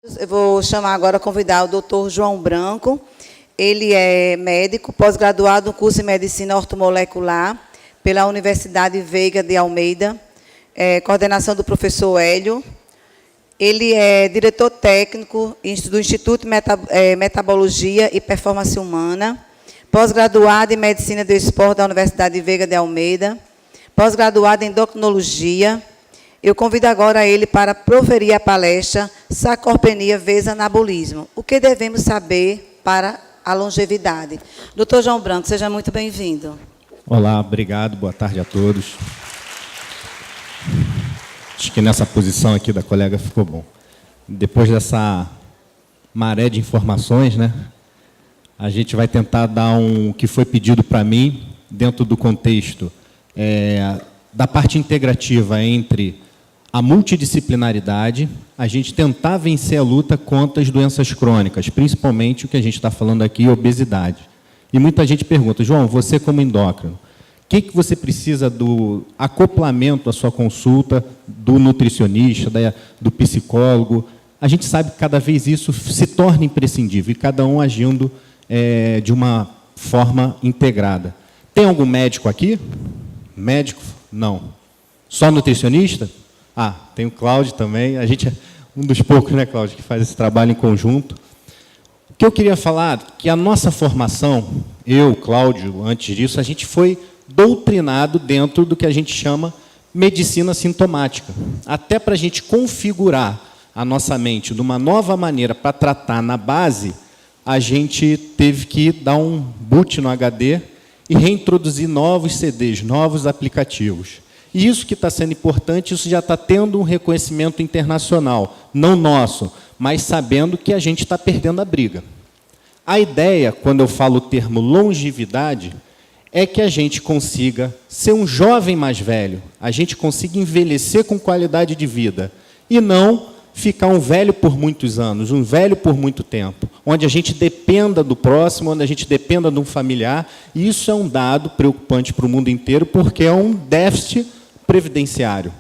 Eu vou chamar agora, convidar o doutor João Branco. Ele é médico, pós-graduado no curso de Medicina Ortomolecular pela Universidade Veiga de Almeida, coordenação do professor Hélio. Ele é diretor técnico do Instituto de Metabologia e Performance Humana, pós-graduado em Medicina do Esporte da Universidade Veiga de Almeida, pós-graduado em Endocrinologia. Eu convido agora ele para proferir a palestra Sarcopenia vezes Anabolismo. O que devemos saber para a longevidade? Doutor João Branco, seja muito bem-vindo. Olá, obrigado, boa tarde a todos. Acho que nessa posição aqui da colega ficou bom. Depois dessa maré de informações, né, a gente vai tentar dar o que foi pedido para mim, dentro do contexto da parte integrativa entre a multidisciplinaridade, a gente tentar vencer a luta contra as doenças crônicas, principalmente o que a gente está falando aqui, obesidade. E muita gente pergunta, João, você como endócrino, o que você precisa do acoplamento à sua consulta, do nutricionista, do psicólogo? A gente sabe que cada vez isso se torna imprescindível, e cada um agindo de uma forma integrada. Tem algum médico aqui? Médico? Não. Só nutricionista? Ah, tem o Cláudio também. A gente é um dos poucos, né, Cláudio, que faz esse trabalho em conjunto. O que eu queria falar, que a nossa formação, eu, Cláudio, antes disso, a gente foi doutrinado dentro do que a gente chama medicina sintomática. Até para a gente configurar a nossa mente de uma nova maneira para tratar na base, a gente teve que dar um boot no HD e reintroduzir novos CDs, novos aplicativos. E isso que está sendo importante, isso já está tendo um reconhecimento internacional, não nosso, mas sabendo que a gente está perdendo a briga. A ideia, quando eu falo o termo longevidade, é que a gente consiga ser um jovem mais velho, a gente consiga envelhecer com qualidade de vida, e não ficar um velho por muitos anos, um velho por muito tempo, onde a gente dependa do próximo, onde a gente dependa de um familiar, e isso é um dado preocupante para o mundo inteiro, porque é um déficit previdenciário.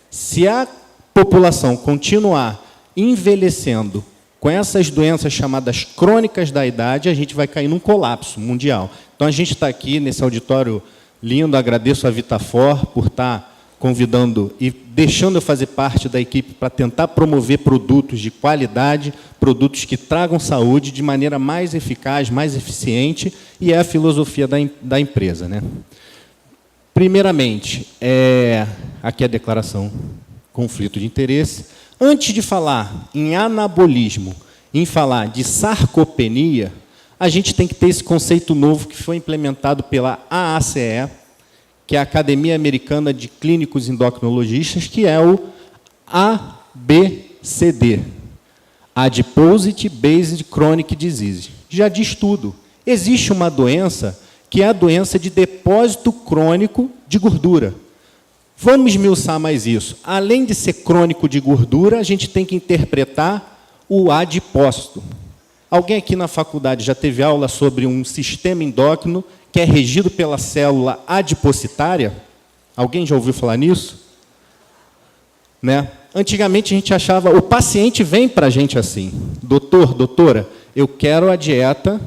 Se a população continuar envelhecendo com essas doenças chamadas crônicas da idade, a gente vai cair num colapso mundial. Então, a gente está aqui nesse auditório lindo, agradeço a Vitafor por estar convidando e deixando eu fazer parte da equipe para tentar promover produtos de qualidade, produtos que tragam saúde de maneira mais eficaz, mais eficiente, e é a filosofia da empresa, né? Primeiramente, aqui a declaração conflito de interesse. Antes de falar em anabolismo, em falar de sarcopenia, a gente tem que ter esse conceito novo que foi implementado pela AACE, que é a Academia Americana de Clínicos Endocrinologistas, que é o ABCD, Adipose Based Chronic Disease. Já diz tudo. Existe uma doença que é a doença de depósito crônico de gordura. Vamos esmiuçar mais isso. Além de ser crônico de gordura, a gente tem que interpretar o adipócito. Alguém aqui na faculdade já teve aula sobre um sistema endócrino que é regido pela célula adipocitária? Alguém já ouviu falar nisso? Né? Antigamente a gente achava, o paciente vem para a gente assim, doutor, doutora, eu quero a dieta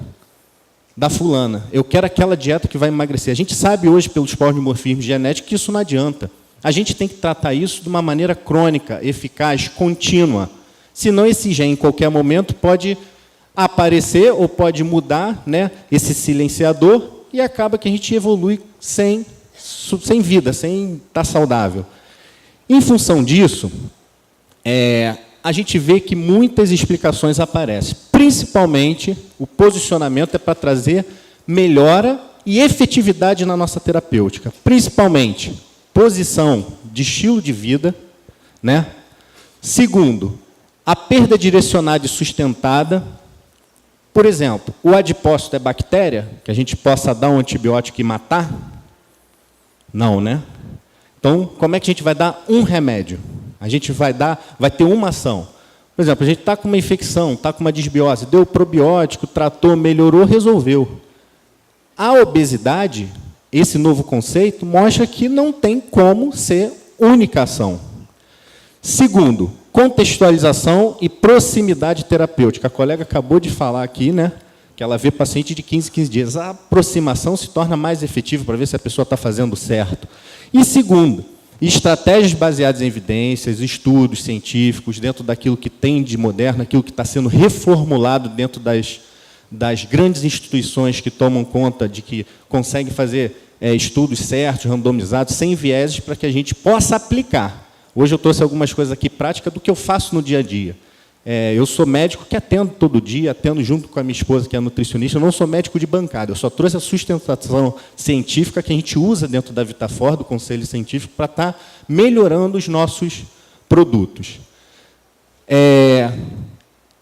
da fulana, eu quero aquela dieta que vai emagrecer. A gente sabe hoje, pelos polimorfismos genéticos, que isso não adianta. A gente tem que tratar isso de uma maneira crônica, eficaz, contínua. Senão esse gene, em qualquer momento, pode aparecer ou pode mudar, né, esse silenciador, e acaba que a gente evolui sem vida, sem estar saudável. Em função disso, a gente vê que muitas explicações aparecem. Principalmente, o posicionamento é para trazer melhora e efetividade na nossa terapêutica. Principalmente, posição de estilo de vida, né? Segundo, a perda direcionada e sustentada. Por exemplo, o adipócito é bactéria, que a gente possa dar um antibiótico e matar? Não, né? Então, como é que a gente vai dar um remédio? A gente vai ter uma ação. Por exemplo, a gente está com uma infecção, está com uma disbiose, deu probiótico, tratou, melhorou, resolveu. A obesidade, esse novo conceito, mostra que não tem como ser única ação. Segundo, contextualização e proximidade terapêutica. A colega acabou de falar aqui, né, que ela vê paciente de 15 em 15 dias. A aproximação se torna mais efetiva para ver se a pessoa está fazendo certo. E segundo, estratégias baseadas em evidências, estudos científicos, dentro daquilo que tem de moderno, aquilo que está sendo reformulado dentro das grandes instituições que tomam conta de que conseguem fazer estudos certos, randomizados, sem vieses, para que a gente possa aplicar. Hoje eu trouxe algumas coisas aqui práticas do que eu faço no dia a dia. Eu sou médico que atendo todo dia, atendo junto com a minha esposa, que é nutricionista. Eu não sou médico de bancada, eu só trouxe a sustentação científica que a gente usa dentro da Vitafor, do Conselho Científico, para estar melhorando os nossos produtos.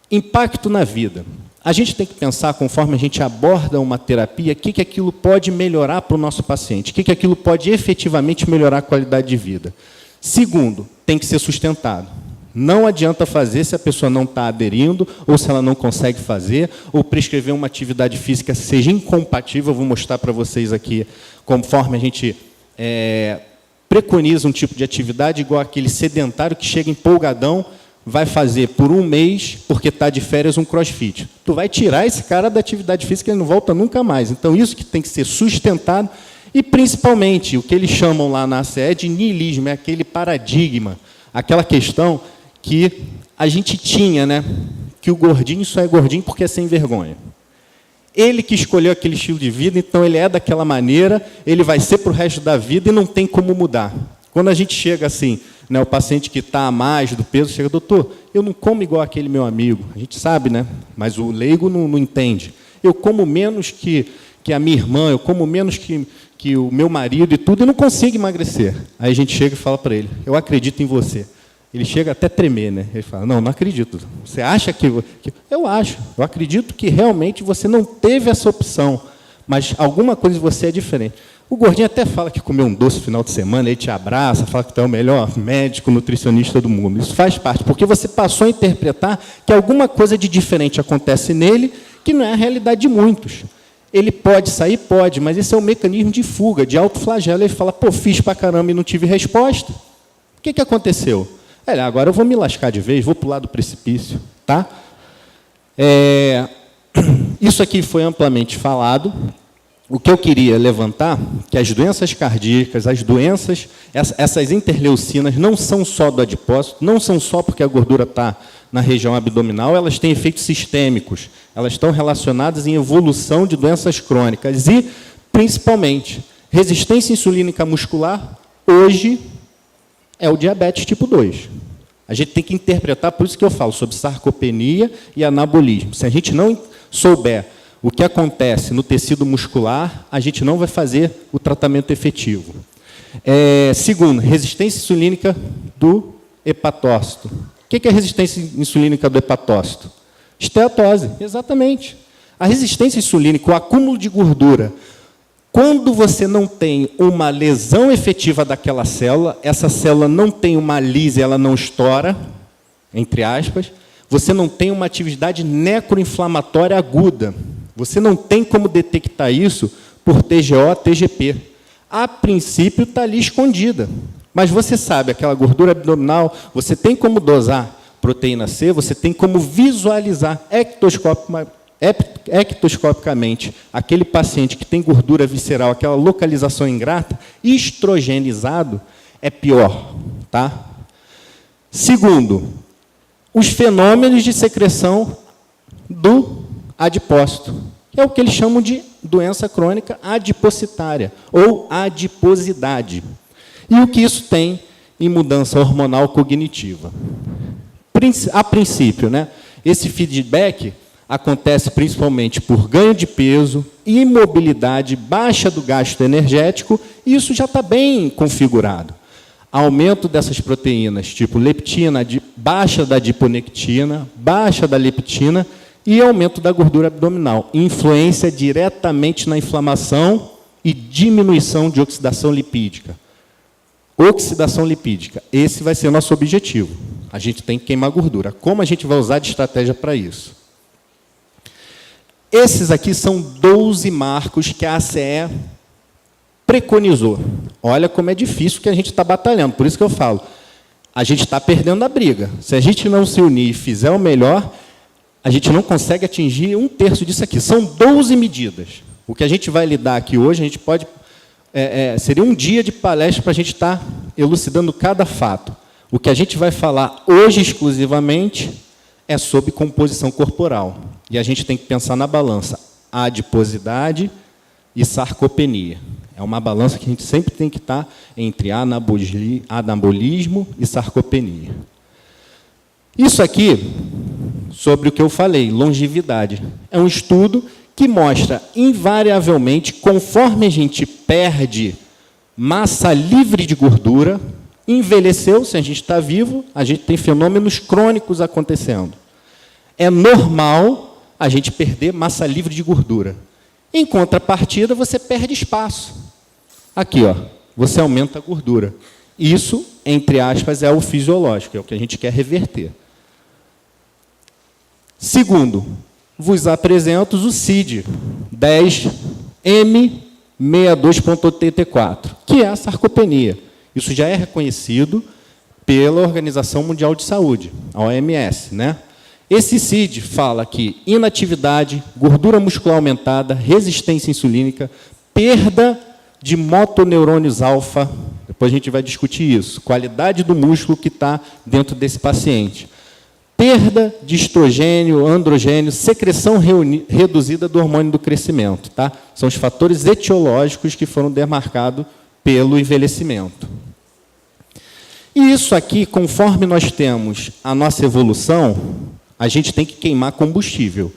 Impacto na vida. A gente tem que pensar, conforme a gente aborda uma terapia, o que aquilo pode melhorar para o nosso paciente, o que aquilo pode efetivamente melhorar a qualidade de vida. Segundo, tem que ser sustentado. Não adianta fazer se a pessoa não está aderindo, ou se ela não consegue fazer, ou prescrever uma atividade física que seja incompatível. Eu vou mostrar para vocês aqui, conforme a gente preconiza um tipo de atividade, igual aquele sedentário que chega empolgadão, vai fazer por um mês, porque está de férias, um crossfit. Tu vai tirar esse cara da atividade física, ele não volta nunca mais. Então, isso que tem que ser sustentado, e, principalmente, o que eles chamam lá na ACE de niilismo, é aquele paradigma, aquela questão que a gente tinha, né, que o gordinho só é gordinho porque é sem vergonha. Ele que escolheu aquele estilo de vida, então ele é daquela maneira, ele vai ser para o resto da vida e não tem como mudar. Quando a gente chega assim, né, o paciente que está a mais do peso, chega, doutor, eu não como igual aquele meu amigo. A gente sabe, né, mas o leigo não entende. Eu como menos que a minha irmã, eu como menos que o meu marido e tudo, e não consigo emagrecer. Aí a gente chega e fala para ele, eu acredito em você. Ele chega até a tremer, né? Ele fala, não acredito. Você acha que... Eu acho. Eu acredito que realmente você não teve essa opção, mas alguma coisa de você é diferente. O gordinho até fala que comeu um doce no final de semana, ele te abraça, fala que tu é o melhor médico, nutricionista do mundo. Isso faz parte, porque você passou a interpretar que alguma coisa de diferente acontece nele, que não é a realidade de muitos. Ele pode sair? Pode, mas esse é um mecanismo de fuga, de autoflagelo. Ele fala, pô, fiz pra caramba e não tive resposta. O que aconteceu? Agora eu vou me lascar de vez, vou pular do precipício. Tá? Isso aqui foi amplamente falado. O que eu queria levantar, que as doenças cardíacas, as doenças, essas interleucinas, não são só do adipócito, não são só porque a gordura está na região abdominal, elas têm efeitos sistêmicos, elas estão relacionadas em evolução de doenças crônicas e, principalmente, resistência insulínica muscular, hoje, é o diabetes tipo 2. A gente tem que interpretar, por isso que eu falo sobre sarcopenia e anabolismo. Se a gente não souber o que acontece no tecido muscular, a gente não vai fazer o tratamento efetivo. Segundo, resistência insulínica do hepatócito. O que é a resistência insulínica do hepatócito? Esteatose, exatamente. A resistência insulínica, o acúmulo de gordura, quando você não tem uma lesão efetiva daquela célula, essa célula não tem uma lise, ela não estoura, entre aspas, você não tem uma atividade necroinflamatória aguda. Você não tem como detectar isso por TGO, TGP. A princípio, está ali escondida. Mas você sabe, aquela gordura abdominal, você tem como dosar proteína C, você tem como visualizar ectoscopicamente aquele paciente que tem gordura visceral, aquela localização ingrata, estrogenizado, é pior. Tá? Segundo, os fenômenos de secreção do adipócito, que é o que eles chamam de doença crônica adipocitária, ou adiposidade. E o que isso tem em mudança hormonal cognitiva? A princípio, né, esse feedback acontece principalmente por ganho de peso, imobilidade, baixa do gasto energético, e isso já está bem configurado. Aumento dessas proteínas, tipo leptina, baixa da adiponectina, baixa da leptina, e aumento da gordura abdominal. Influência diretamente na inflamação e diminuição de oxidação lipídica. Oxidação lipídica, esse vai ser o nosso objetivo. A gente tem que queimar gordura. Como a gente vai usar de estratégia para isso? Esses aqui são 12 marcos que a ACE preconizou. Olha como é difícil que a gente está batalhando, por isso que eu falo. a gente está perdendo a briga. Se a gente não se unir e fizer o melhor, a gente não consegue atingir 1/3 disso aqui. São 12 medidas. O que a gente vai lidar aqui hoje, a gente pode... seria um dia de palestra para a gente estar elucidando cada fato. O que a gente vai falar hoje exclusivamente é sobre composição corporal. E a gente tem que pensar na balança adiposidade e sarcopenia. É uma balança que a gente sempre tem que estar entre anabolismo e sarcopenia. Isso aqui, sobre o que eu falei, longevidade, é um estudo que mostra, invariavelmente, conforme a gente perde massa livre de gordura, envelheceu, se a gente está vivo, a gente tem fenômenos crônicos acontecendo. É normal a gente perder massa livre de gordura. Em contrapartida, você perde espaço. Aqui, ó, você aumenta a gordura. Isso, entre aspas, é o fisiológico, é o que a gente quer reverter. Segundo, vos apresento o CID 10M62.84, que é a sarcopenia. Isso já é reconhecido pela Organização Mundial de Saúde, a OMS, né? Esse CID fala que inatividade, gordura muscular aumentada, resistência insulínica, perda de motoneurônios alfa, depois a gente vai discutir isso, qualidade do músculo que está dentro desse paciente, perda de estrogênio, androgênio, secreção reduzida do hormônio do crescimento. Tá? São os fatores etiológicos que foram demarcados pelo envelhecimento. E isso aqui, conforme nós temos a nossa evolução, a gente tem que queimar combustível.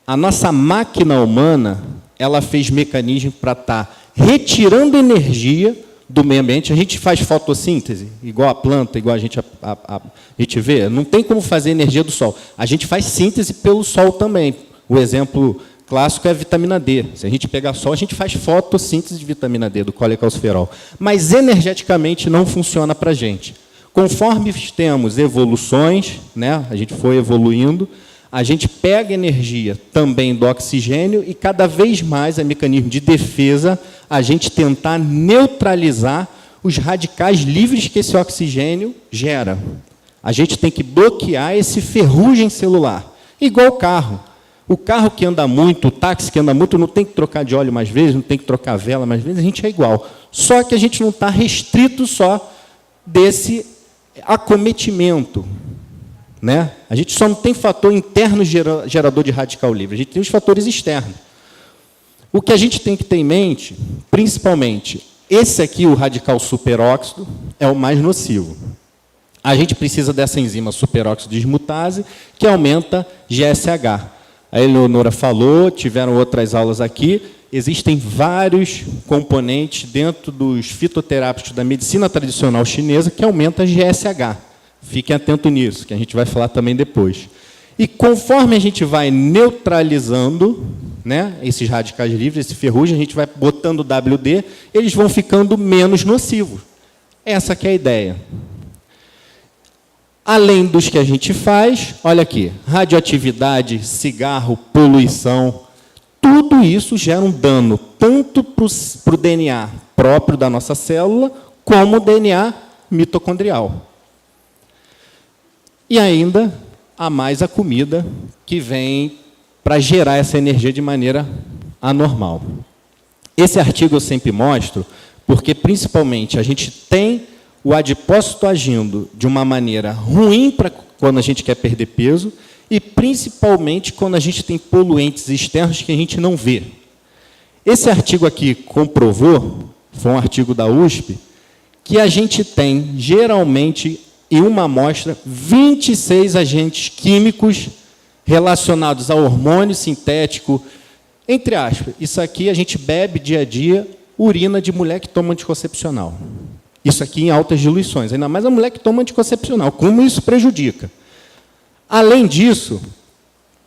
A nossa máquina humana, ela fez mecanismo para estar retirando energia do meio ambiente. A gente faz fotossíntese, igual a planta, igual a gente vê. Não tem como fazer energia do sol. A gente faz síntese pelo sol também. O exemplo clássico é a vitamina D. Se a gente pegar sol, a gente faz fotossíntese de vitamina D, do colecalciferol. Mas, energeticamente, não funciona para a gente. Conforme temos evoluções, né, a gente foi evoluindo, a gente pega energia também do oxigênio e, cada vez mais, é mecanismo de defesa, a gente tentar neutralizar os radicais livres que esse oxigênio gera. A gente tem que bloquear esse ferrugem celular. Igual o carro. O carro que anda muito, o táxi que anda muito, não tem que trocar de óleo mais vezes, não tem que trocar vela mais vezes, a gente é igual. Só que a gente não está restrito só desse acometimento. Né? A gente só não tem fator interno gerador de radical livre, a gente tem os fatores externos. O que a gente tem que ter em mente, principalmente, esse aqui, o radical superóxido, é o mais nocivo. A gente precisa dessa enzima superóxido dismutase, que aumenta GSH. A Eleonora falou, tiveram outras aulas aqui, existem vários componentes dentro dos fitoterápicos da medicina tradicional chinesa que aumentam a GSH. Fiquem atentos nisso, que a gente vai falar também depois. E conforme a gente vai neutralizando, né, esses radicais livres, esse ferrugem, a gente vai botando WD, eles vão ficando menos nocivos. Essa que é a ideia. Além dos que a gente faz, olha aqui, radioatividade, cigarro, poluição, tudo isso gera um dano, tanto para o DNA próprio da nossa célula, como o DNA mitocondrial. E ainda há mais a comida que vem para gerar essa energia de maneira anormal. Esse artigo eu sempre mostro, porque, principalmente, a gente tem o adipócito agindo de uma maneira ruim para quando a gente quer perder peso e, principalmente, quando a gente tem poluentes externos que a gente não vê. Esse artigo aqui comprovou, foi um artigo da USP, que a gente tem, geralmente, em uma amostra, 26 agentes químicos relacionados ao hormônio sintético, entre aspas. Isso aqui a gente bebe dia a dia, urina de mulher que toma anticoncepcional. Isso aqui em altas diluições, ainda mais a mulher que toma anticoncepcional. Como isso prejudica? Além disso,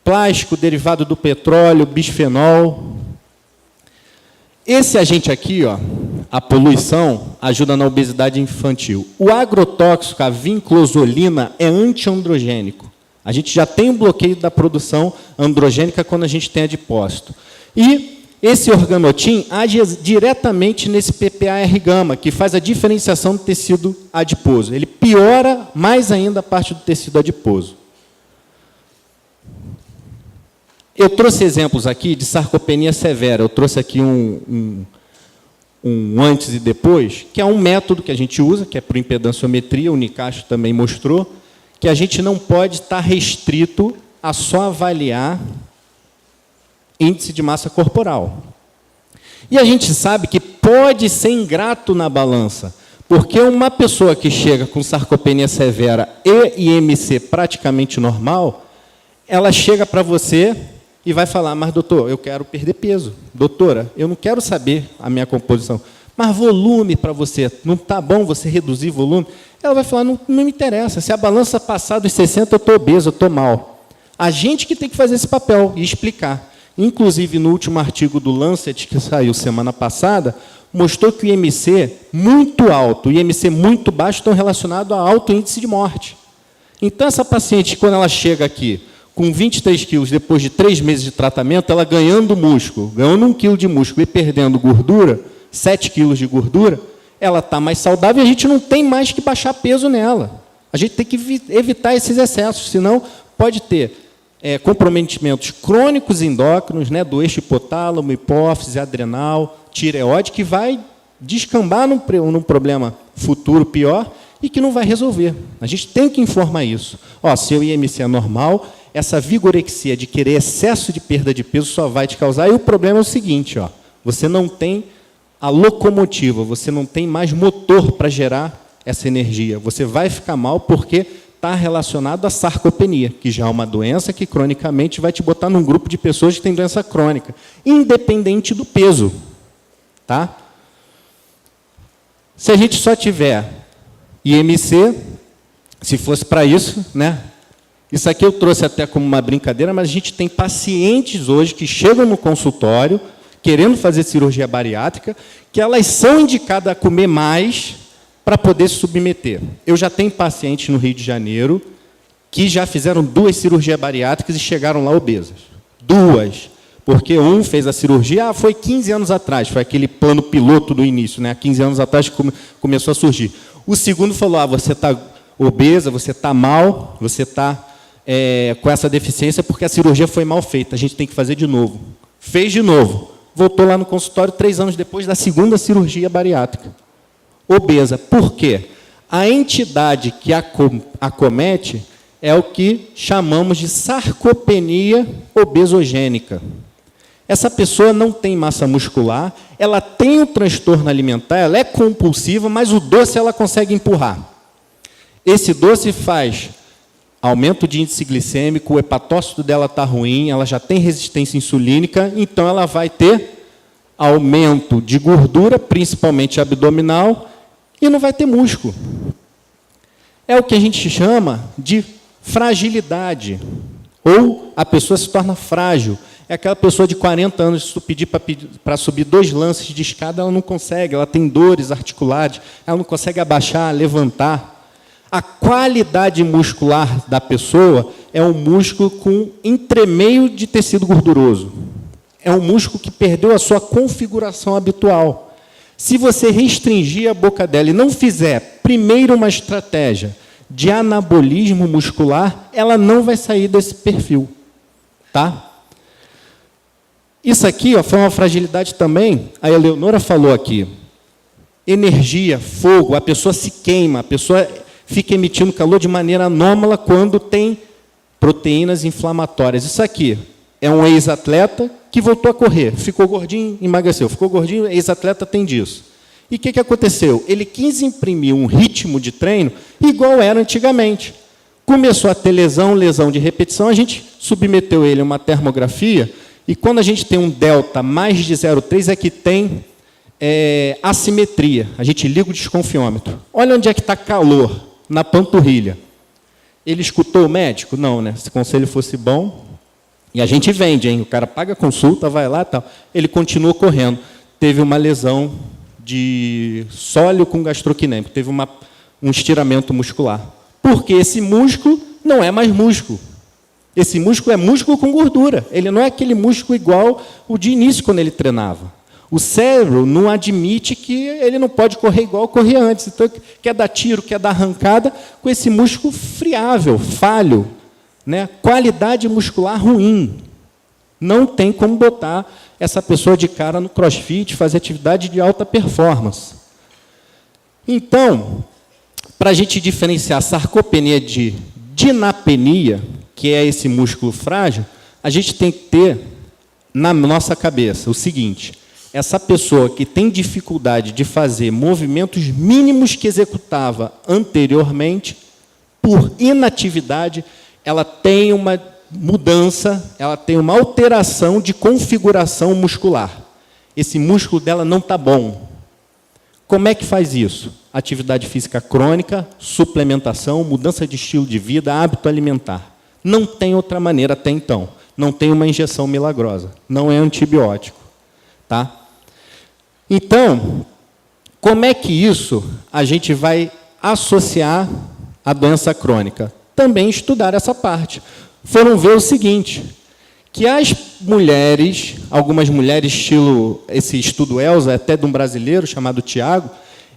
plástico derivado do petróleo, bisfenol. Esse agente aqui, ó, a poluição, ajuda na obesidade infantil. O agrotóxico, a vinclozolina, é antiandrogênico. A gente já tem um bloqueio da produção androgênica quando a gente tem adipócito. E esse organotin age diretamente nesse PPAR-gama, que faz a diferenciação do tecido adiposo. Ele piora mais ainda a parte do tecido adiposo. Eu trouxe exemplos aqui de sarcopenia severa. Eu trouxe aqui um antes e depois, que é um método que a gente usa, que é por impedanciometria, o Nicastro também mostrou, que a gente não pode estar restrito a só avaliar índice de massa corporal. E a gente sabe que pode ser ingrato na balança, porque uma pessoa que chega com sarcopenia severa e IMC praticamente normal, ela chega para você e vai falar, mas doutor, eu quero perder peso. Doutora, eu não quero saber a minha composição, mas volume para você, não está bom você reduzir volume? Ela vai falar, não me interessa, se a balança passar dos 60, eu estou obeso, eu estou mal. A gente que tem que fazer esse papel e explicar. Inclusive, no último artigo do Lancet, que saiu semana passada, mostrou que o IMC muito alto e o IMC muito baixo estão relacionados a alto índice de morte. Então, essa paciente, quando ela chega aqui com 23 quilos, depois de 3 meses de tratamento, ela ganhando músculo, ganhando 1 quilo de músculo e perdendo gordura, 7 quilos de gordura, ela está mais saudável e a gente não tem mais que baixar peso nela. A gente tem que evitar esses excessos, senão pode ter comprometimentos crônicos endócrinos, né, do eixo hipotálamo, hipófise, adrenal, tireoide, que vai descambar num problema futuro pior e que não vai resolver. A gente tem que informar isso. Ó, seu IMC é normal, essa vigorexia de querer excesso de perda de peso só vai te causar. E o problema é o seguinte, ó, você não tem a locomotiva, você não tem mais motor para gerar essa energia. Você vai ficar mal porque está relacionado à sarcopenia, que já é uma doença que cronicamente vai te botar num grupo de pessoas que têm doença crônica, independente do peso. Tá? Se a gente só tiver IMC, se fosse para isso, né? Isso aqui eu trouxe até como uma brincadeira, mas a gente tem pacientes hoje que chegam no consultório querendo fazer cirurgia bariátrica, que elas são indicadas a comer mais para poder se submeter. Eu já tenho pacientes no Rio de Janeiro que já fizeram 2 cirurgias bariátricas e chegaram lá obesas. 2. Porque um fez a cirurgia, foi 15 anos atrás, foi aquele plano piloto do início, né? 15 anos atrás que começou a surgir. O segundo falou, você está obesa, você está mal, você está com essa deficiência porque a cirurgia foi mal feita, a gente tem que fazer de novo. Fez de novo. Voltou lá no consultório 3 anos depois da segunda cirurgia bariátrica. Obesa. Por quê? A entidade que acomete é o que chamamos de sarcopenia obesogênica. Essa pessoa não tem massa muscular, ela tem um transtorno alimentar, ela é compulsiva, mas o doce ela consegue empurrar. Esse doce faz aumento de índice glicêmico, o hepatócito dela está ruim, ela já tem resistência insulínica, então ela vai ter aumento de gordura, principalmente abdominal, e não vai ter músculo. É o que a gente chama de fragilidade, ou a pessoa se torna frágil. É aquela pessoa de 40 anos, se tu pedir para subir 2 lances de escada, ela não consegue, ela tem dores articulares, ela não consegue abaixar, levantar. A qualidade muscular da pessoa é um músculo com entremeio de tecido gorduroso. É um músculo que perdeu a sua configuração habitual. Se você restringir a boca dela e não fizer, primeiro, uma estratégia de anabolismo muscular, ela não vai sair desse perfil. Tá? Isso aqui, ó, foi uma fragilidade também, a Eleonora falou aqui. Energia, fogo, a pessoa se queima, a pessoa fica emitindo calor de maneira anômala quando tem proteínas inflamatórias. Isso aqui é um ex-atleta que voltou a correr, ficou gordinho, emagreceu, ficou gordinho, ex-atleta tem disso. E o que aconteceu? Ele quis imprimir um ritmo de treino igual era antigamente. Começou a ter lesão de repetição, a gente submeteu ele a uma termografia, e quando a gente tem um delta mais de 0,3 é que tem assimetria. A gente liga o desconfiômetro. Olha onde é que está calor, na panturrilha. Ele escutou o médico? Não, né? Se o conselho fosse bom, e a gente vende, hein? O cara paga a consulta, vai lá e tal. Ele continua correndo. Teve uma lesão de sóleo com gastrocnêmico, teve um estiramento muscular. Porque esse músculo não é mais músculo. Esse músculo é músculo com gordura. Ele não é aquele músculo igual o de início, quando ele treinava. O cérebro não admite que ele não pode correr igual corria antes. Então, quer dar tiro, quer dar arrancada, com esse músculo friável, falho, né? Qualidade muscular ruim. Não tem como botar essa pessoa de cara no crossfit, fazer atividade de alta performance. Então, para a gente diferenciar sarcopenia de dinapenia, que é esse músculo frágil, a gente tem que ter na nossa cabeça o seguinte: essa pessoa que tem dificuldade de fazer movimentos mínimos que executava anteriormente, por inatividade, ela tem uma mudança, ela tem uma alteração de configuração muscular. Esse músculo dela não está bom. Como é que faz isso? Atividade física crônica, suplementação, mudança de estilo de vida, hábito alimentar. Não tem outra maneira até então. Não tem uma injeção milagrosa. Não é antibiótico. Tá? Então, como é que isso a gente vai associar à doença crônica? Também estudar essa parte. Foram ver o seguinte, que as mulheres, algumas mulheres, estilo esse estudo ELSA, até de um brasileiro chamado Tiago,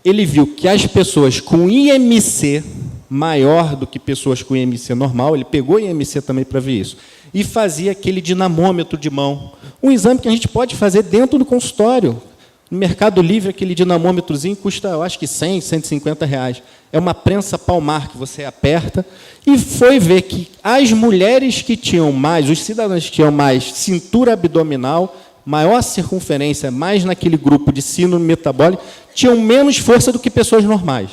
ele viu que as pessoas com IMC maior do que pessoas com IMC normal, ele pegou IMC também para ver isso, e fazia aquele dinamômetro de mão. Um exame que a gente pode fazer dentro do consultório. No Mercado Livre, aquele dinamômetrozinho custa, eu acho que 100, 150 reais. É uma prensa palmar que você aperta, e foi ver que as mulheres que tinham mais, os cidadãos que tinham mais cintura abdominal, maior circunferência, mais naquele grupo de síndrome metabólica, tinham menos força do que pessoas normais,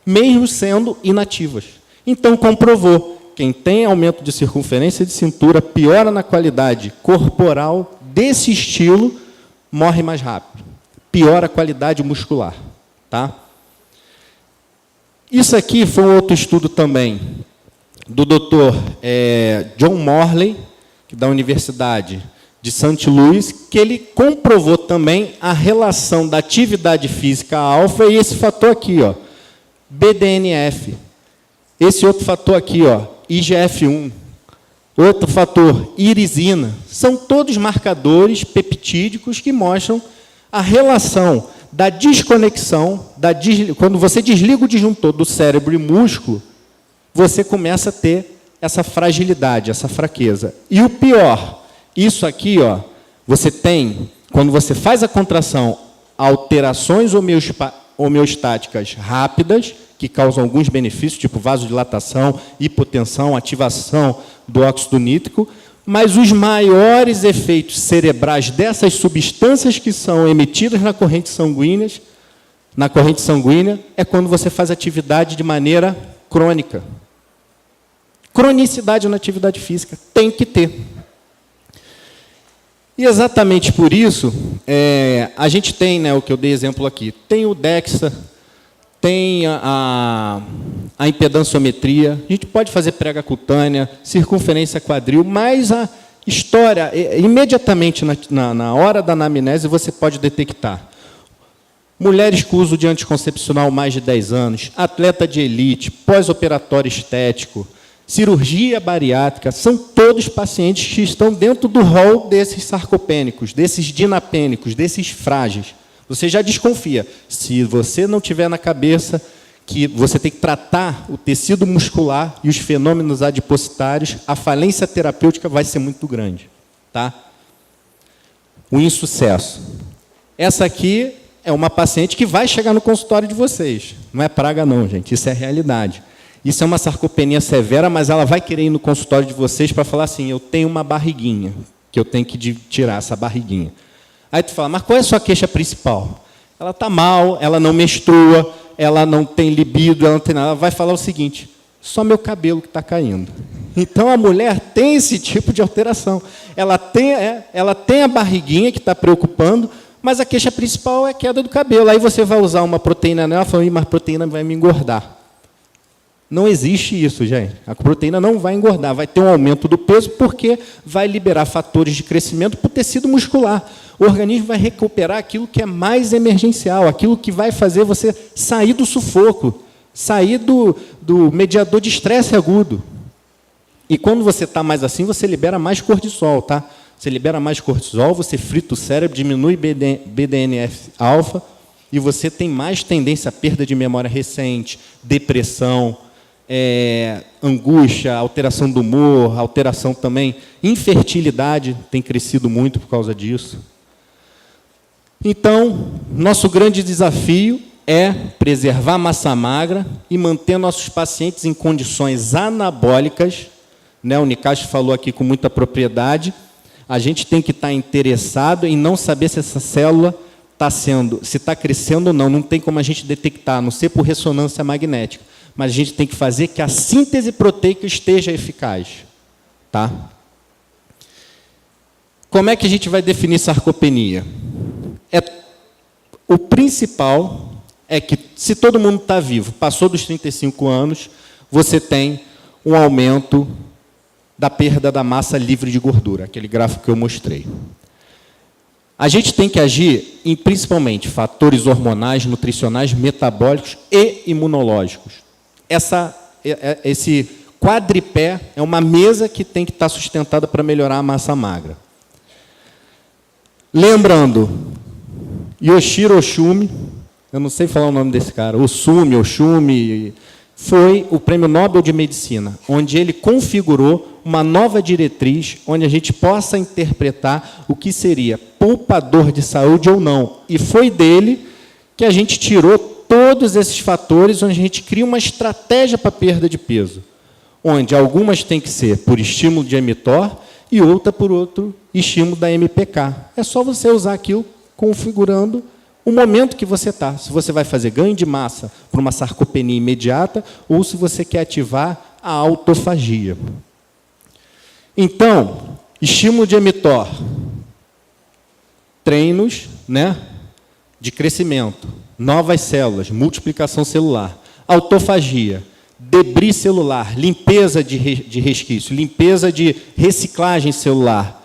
mesmo sendo inativas. Então, comprovou, quem tem aumento de circunferência de cintura, piora na qualidade corporal desse estilo, morre mais rápido. Piora a qualidade muscular. Tá? Isso aqui foi um outro estudo também do Dr. John Morley, da Universidade de St. Louis, que ele comprovou também a relação da atividade física alfa e esse fator aqui, ó, BDNF. Esse outro fator aqui, ó, IGF-1. Outro fator, irisina. São todos marcadores peptídicos que mostram a relação da desconexão, quando você desliga o disjuntor do cérebro e músculo, você começa a ter essa fragilidade, essa fraqueza. E o pior, isso aqui, ó, você tem, quando você faz a contração, alterações homeostáticas rápidas, que causam alguns benefícios, tipo vasodilatação, hipotensão, ativação do óxido nítrico, mas os maiores efeitos cerebrais dessas substâncias que são emitidas na corrente sanguínea é quando você faz atividade de maneira crônica. Cronicidade na atividade física tem que ter. E exatamente por isso, a gente tem, né, o que eu dei exemplo aqui, tem o DEXA, tem a impedanciometria, a gente pode fazer prega cutânea, circunferência quadril, mas a história, imediatamente na hora da anamnese, você pode detectar mulheres com uso de anticoncepcional mais de 10 anos, atleta de elite, pós-operatório estético, cirurgia bariátrica, são todos pacientes que estão dentro do rol desses sarcopênicos, desses dinapênicos, desses frágeis. Você já desconfia. Se você não tiver na cabeça que você tem que tratar o tecido muscular e os fenômenos adipositários, a falência terapêutica vai ser muito grande. Tá? O insucesso. Essa aqui é uma paciente que vai chegar no consultório de vocês. Não é praga não, gente. Isso é realidade. Isso é uma sarcopenia severa, mas ela vai querer ir no consultório de vocês para falar assim, eu tenho uma barriguinha, que eu tenho que tirar essa barriguinha. Aí tu fala, mas qual é a sua queixa principal? Ela está mal, ela não menstrua, ela não tem libido, ela não tem nada. Ela vai falar o seguinte, só meu cabelo que está caindo. Então, a mulher tem esse tipo de alteração. Ela tem a barriguinha que está preocupando, mas a queixa principal é a queda do cabelo. Aí você vai usar uma proteína nela, fala, mas a proteína vai me engordar. Não existe isso, gente. A proteína não vai engordar, vai ter um aumento do peso porque vai liberar fatores de crescimento para o tecido muscular. O organismo vai recuperar aquilo que é mais emergencial, aquilo que vai fazer você sair do sufoco, sair do mediador de estresse agudo. E quando você está mais assim, você libera mais cortisol, tá? Você libera mais cortisol, você frita o cérebro, diminui BDNF-alfa, e você tem mais tendência à perda de memória recente, depressão, angústia, alteração do humor, alteração também, infertilidade tem crescido muito por causa disso. Então, nosso grande desafio é preservar a massa magra e manter nossos pacientes em condições anabólicas, né? O Nicasso falou aqui com muita propriedade. A gente tem que estar interessado em não saber se essa célula se está crescendo ou não. Não tem como a gente detectar, a não ser por ressonância magnética. Mas a gente tem que fazer que a síntese proteica esteja eficaz. Tá? Como é que a gente vai definir sarcopenia? O principal é que, se todo mundo está vivo, passou dos 35 anos, você tem um aumento da perda da massa livre de gordura, aquele gráfico que eu mostrei. A gente tem que agir em, principalmente, fatores hormonais, nutricionais, metabólicos e imunológicos. Esse quadripé é uma mesa que tem que estar sustentada para melhorar a massa magra. Lembrando, Yoshiro Oshumi, eu não sei falar o nome desse cara, Oshumi, foi o Prêmio Nobel de Medicina, onde ele configurou uma nova diretriz, onde a gente possa interpretar o que seria poupador de saúde ou não. E foi dele que a gente tirou todos esses fatores, onde a gente cria uma estratégia para perda de peso, onde algumas têm que ser por estímulo de mTOR e outra por outro estímulo da MPK. É só você usar aquilo configurando o momento que você está. Se você vai fazer ganho de massa para uma sarcopenia imediata ou se você quer ativar a autofagia. Então, estímulo de mTOR, treinos, né, de crescimento, novas células, multiplicação celular, autofagia, debris celular, limpeza de resquício, limpeza de reciclagem celular.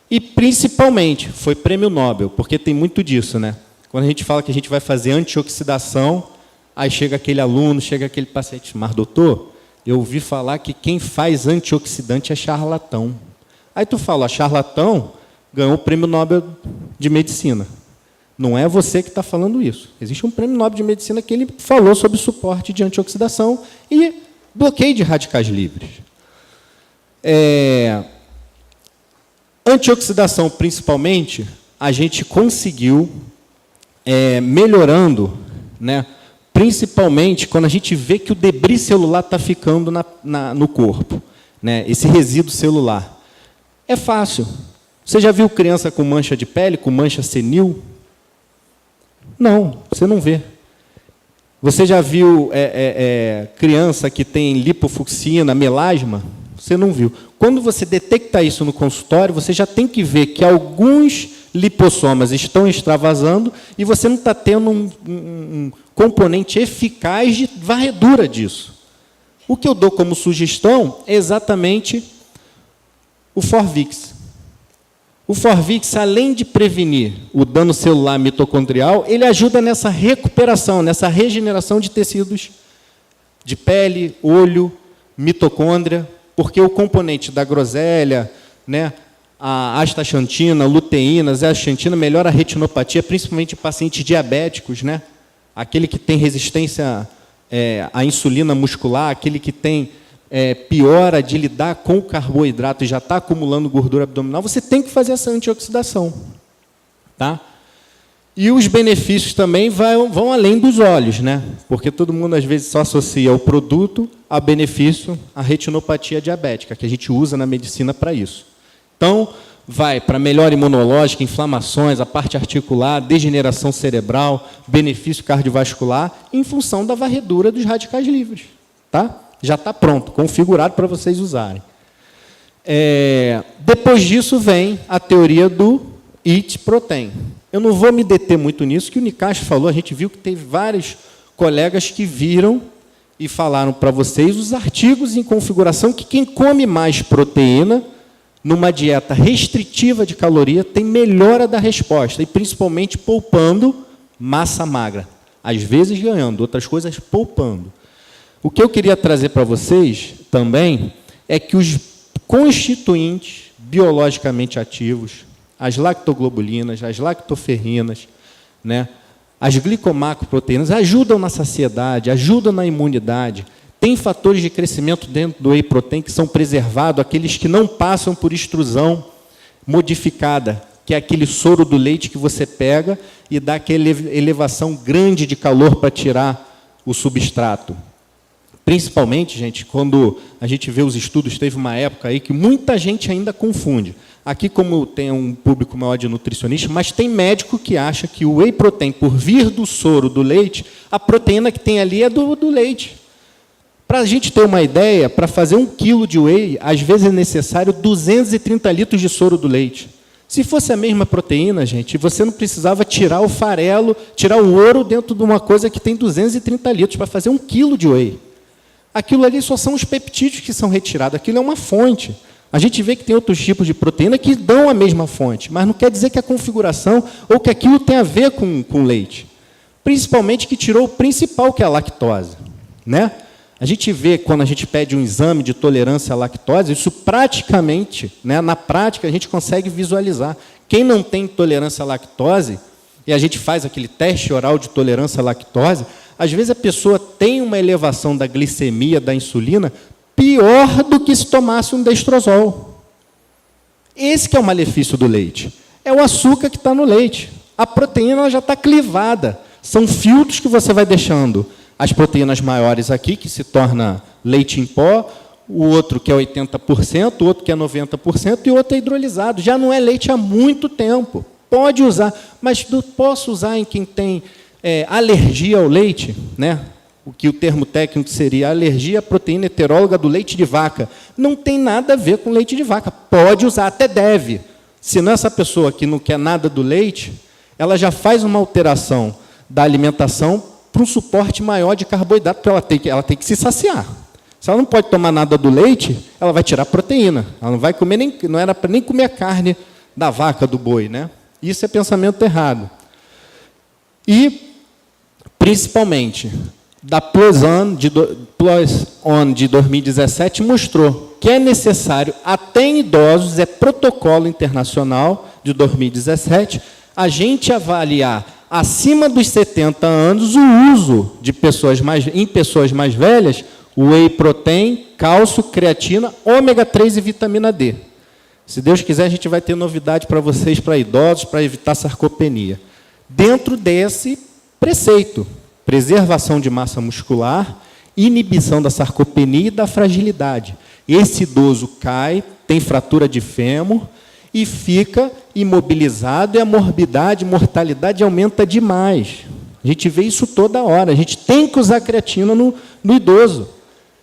E, principalmente, foi prêmio Nobel, porque tem muito disso, né? Quando a gente fala que a gente vai fazer antioxidação, aí chega aquele aluno, chega aquele paciente, mas doutor, eu ouvi falar que quem faz antioxidante é charlatão. Aí tu fala, charlatão ganhou o prêmio Nobel de Medicina. Não é você que está falando isso. Existe um prêmio Nobel de Medicina que ele falou sobre suporte de antioxidação e bloqueio de radicais livres. Antioxidação, principalmente, a gente conseguiu melhorando, né, principalmente quando a gente vê que o debris celular está ficando no corpo, né, esse resíduo celular. É fácil. Você já viu criança com mancha de pele, com mancha senil? Não, você não vê. Você já viu criança que tem lipofucsina, melasma? Você não viu. Quando você detecta isso no consultório, você já tem que ver que alguns lipossomas estão extravasando e você não está tendo um componente eficaz de varredura disso. O que eu dou como sugestão é exatamente o Forvix. O Forvix, além de prevenir o dano celular mitocondrial, ele ajuda nessa recuperação, nessa regeneração de tecidos de pele, olho, mitocôndria, porque o componente da groselha, né, a astaxantina, luteína, zeaxantina, melhora a retinopatia, principalmente em pacientes diabéticos, né? Aquele que tem resistência à insulina muscular, aquele que tem piora de lidar com o carboidrato e já está acumulando gordura abdominal, você tem que fazer essa antioxidação. Tá? E os benefícios também vão além dos olhos, né? Porque todo mundo, às vezes, só associa o produto a benefício, a retinopatia diabética, que a gente usa na medicina para isso. Então, vai para melhora imunológica, inflamações, a parte articular, degeneração cerebral, benefício cardiovascular, em função da varredura dos radicais livres. Tá? Já está pronto, configurado para vocês usarem. Depois disso vem a teoria do Eat Protein. Eu não vou me deter muito nisso, que o Nicasso falou, a gente viu que teve vários colegas que viram e falaram para vocês os artigos em configuração que quem come mais proteína, numa dieta restritiva de caloria, tem melhora da resposta, e principalmente poupando massa magra. Às vezes ganhando, outras coisas poupando. O que eu queria trazer para vocês também é que os constituintes biologicamente ativos, as lactoglobulinas, as lactoferrinas, né, as glicomacroproteínas, ajudam na saciedade, ajudam na imunidade. Tem fatores de crescimento dentro do whey protein que são preservados, aqueles que não passam por extrusão modificada, que é aquele soro do leite que você pega e dá aquela elevação grande de calor para tirar o substrato. Principalmente, gente, quando a gente vê os estudos, teve uma época aí que muita gente ainda confunde. Aqui, como tem um público maior de nutricionista, mas tem médico que acha que o whey protein, por vir do soro do leite, a proteína que tem ali é do leite. Para a gente ter uma ideia, para fazer 1 quilo de whey, às vezes é necessário 230 litros de soro do leite. Se fosse a mesma proteína, gente, você não precisava tirar o farelo, tirar o ouro dentro de uma coisa que tem 230 litros para fazer 1 quilo de whey. Aquilo ali só são os peptídeos que são retirados, aquilo é uma fonte. A gente vê que tem outros tipos de proteína que dão a mesma fonte, mas não quer dizer que a configuração ou que aquilo tem a ver com leite. Principalmente que tirou o principal, que é a lactose, né? A gente vê, quando a gente pede um exame de tolerância à lactose, isso praticamente, né, na prática, a gente consegue visualizar. Quem não tem tolerância à lactose, e a gente faz aquele teste oral de tolerância à lactose, às vezes a pessoa tem uma elevação da glicemia, da insulina, pior do que se tomasse um destrozol. Esse que é o malefício do leite. É o açúcar que está no leite. A proteína ela já está clivada. São filtros que você vai deixando as proteínas maiores aqui, que se torna leite em pó, o outro que é 80%, o outro que é 90%, e o outro é hidrolisado. Já não é leite há muito tempo. Pode usar, mas posso usar em quem tem alergia ao leite, né? O que o termo técnico seria alergia à proteína heteróloga do leite de vaca. Não tem nada a ver com leite de vaca. Pode usar, até deve. Senão essa pessoa que não quer nada do leite, ela já faz uma alteração da alimentação para um suporte maior de carboidrato, porque ela tem que se saciar. Se ela não pode tomar nada do leite, ela vai tirar proteína. Ela não vai comer não era para nem comer a carne da vaca, do boi, né? Isso é pensamento errado. E, principalmente, da Plus On de 2017 mostrou que é necessário, até em idosos, é protocolo internacional de 2017, a gente avaliar acima dos 70 anos o uso de em pessoas mais velhas, whey protein, cálcio, creatina, ômega 3 e vitamina D. Se Deus quiser, a gente vai ter novidade para vocês, para idosos, para evitar sarcopenia. Dentro desse preceito, preservação de massa muscular, inibição da sarcopenia e da fragilidade. Esse idoso cai, tem fratura de fêmur e fica imobilizado, e a morbidade, mortalidade aumenta demais. A gente vê isso toda hora. A gente tem que usar creatina no idoso.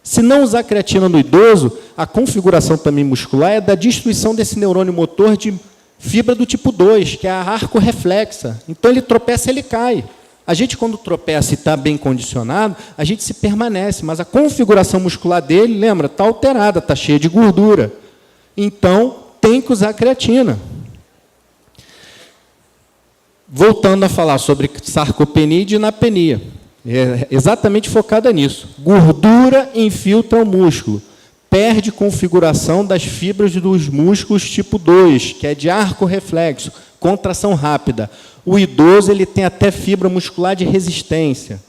Se não usar creatina no idoso, a configuração também muscular é da destruição desse neurônio motor de fibra do tipo 2, que é a arco-reflexa. Então, ele tropeça, ele cai. A gente, quando tropeça e está bem condicionado, a gente se permanece, mas a configuração muscular dele, lembra, está alterada, está cheia de gordura. Então, tem que usar creatina. Voltando a falar sobre sarcopenia e dinapenia. É exatamente focada nisso. Gordura infiltra o músculo. Perde configuração das fibras dos músculos tipo 2, que é de arco reflexo, contração rápida. O idoso ele tem até fibra muscular de resistência,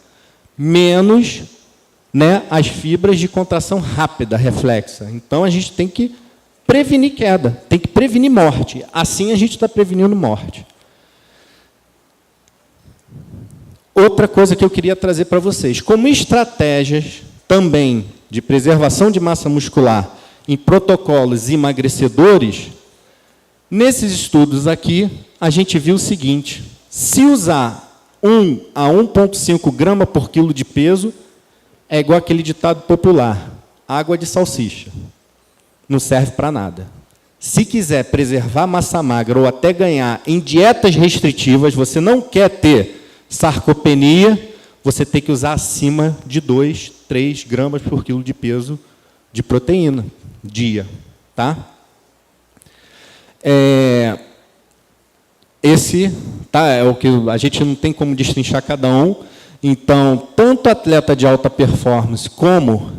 menos, né, as fibras de contração rápida, reflexa. Então, a gente tem que prevenir queda, tem que prevenir morte. Assim, a gente está prevenindo morte. Outra coisa que eu queria trazer para vocês, como estratégias também de preservação de massa muscular em protocolos emagrecedores, nesses estudos aqui, a gente viu o seguinte: se usar 1 a 1,5 grama por quilo de peso, é igual aquele ditado popular, água de salsicha. Não serve para nada. Se quiser preservar massa magra ou até ganhar em dietas restritivas, você não quer ter sarcopenia, você tem que usar acima de 2, 3 gramas por quilo de peso de proteína, dia. Tá? Esse é o que a gente não tem como destrinchar cada um. Então, tanto atleta de alta performance como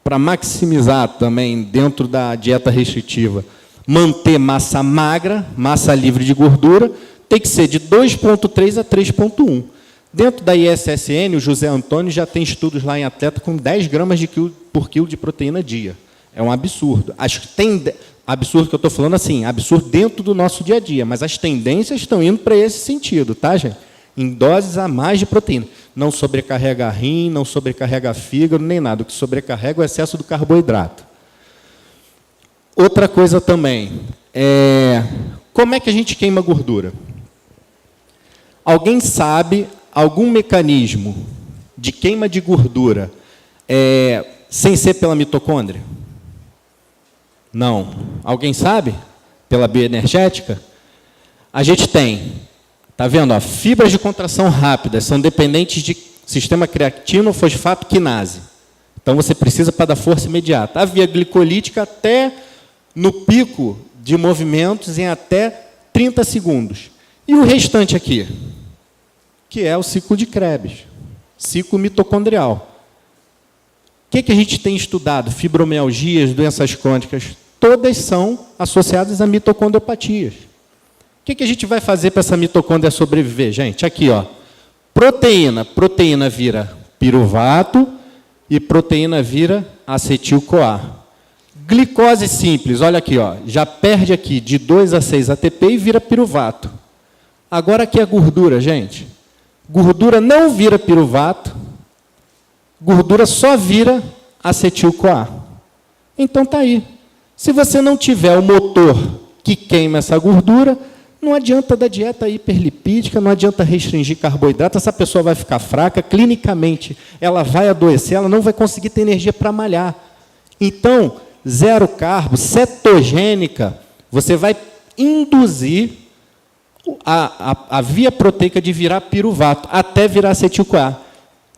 para maximizar também, dentro da dieta restritiva, manter massa magra, massa livre de gordura, tem que ser de 2,3 a 3,1. Dentro da ISSN, o José Antônio já tem estudos lá em atleta com 10 gramas por quilo de proteína dia. É um absurdo. Absurdo que eu estou falando assim, absurdo dentro do nosso dia a dia, mas as tendências estão indo para esse sentido, tá, gente? Em doses a mais de proteína. Não sobrecarrega rim, não sobrecarrega fígado, nem nada. O que sobrecarrega é o excesso do carboidrato. Outra coisa também, como é que a gente queima gordura? Alguém sabe algum mecanismo de queima de gordura sem ser pela mitocôndria? Não. Alguém sabe? Pela bioenergética? A gente tem, está vendo? Ó, fibras de contração rápidas são dependentes de sistema creatino-fosfato quinase. Então, você precisa para dar força imediata. A via glicolítica até no pico de movimentos em até 30 segundos. E o restante aqui? Que é o ciclo de Krebs, ciclo mitocondrial. O que a gente tem estudado? Fibromialgias, doenças crônicas, todas são associadas a mitocondriopatias. O que a gente vai fazer para essa mitocôndria sobreviver? Gente, aqui, ó, proteína vira piruvato e proteína vira acetil-CoA. Glicose simples, olha aqui, ó, já perde aqui de 2 a 6 ATP e vira piruvato. Agora aqui é gordura, gente. Gordura não vira piruvato, gordura só vira acetil-CoA. Então está aí. Se você não tiver o motor que queima essa gordura, não adianta dar dieta hiperlipídica, não adianta restringir carboidrato, essa pessoa vai ficar fraca, clinicamente ela vai adoecer, ela não vai conseguir ter energia para malhar. Então, zero carbo, cetogênica, você vai induzir a via proteica de virar piruvato, até virar acetil-CoA.